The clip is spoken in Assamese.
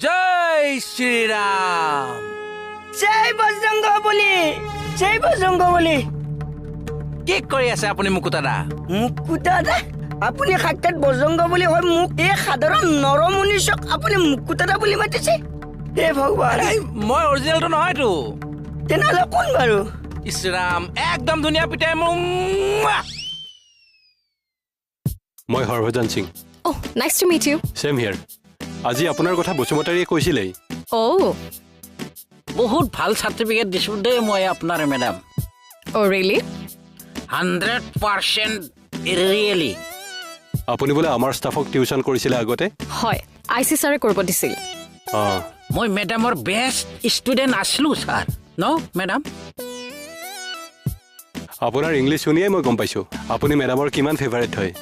জয় শ্ৰীৰাম। জয় বজৰংবলী, জয় বজৰংবলী। কি কৰি আছে আপুনি মুকুতাদা? মুকুতাদা? আপুনি সাক্ষাৎ বজৰংবলী হয়, মোক এই সাধাৰণ নৰমনীষক আপুনি মুকুতাদা বুলি মাতিছে? হে ভগৱান, মই অৰিজিনেলটো নহয়তো। তেনেহ'লে কোন বাৰু? ইছৰাম, একদম ধুনীয়া পিতাই মোৰ। মই Harbhajan Singh. Oh, nice to meet you. Same here. আজি আপোনাৰ কথা বসুমতাৰীয়ে কৈছিলেই। Oh, বহুত ভাল সাৰ্টিফিকেট দিছো দে মই আপনাৰ ম্যাডাম। oh really? 100% ৰিয়েলি। আপুনি বোলে আমাৰ ষ্টাফক টিউচন কৰিছিলে আগতে? হয়, আইসি ছাৰে কৰিব দিছিল। মই ম্যাডামৰ বেস্ট স্টুডেন্ট আসলো স্যাৰ। ন ম্যাডাম? আপোনাৰ ইংলিছ শুনিয়ে মই গম পাইছোঁ আপুনি মেডামৰ কিমান ফেভাৰেট হয়।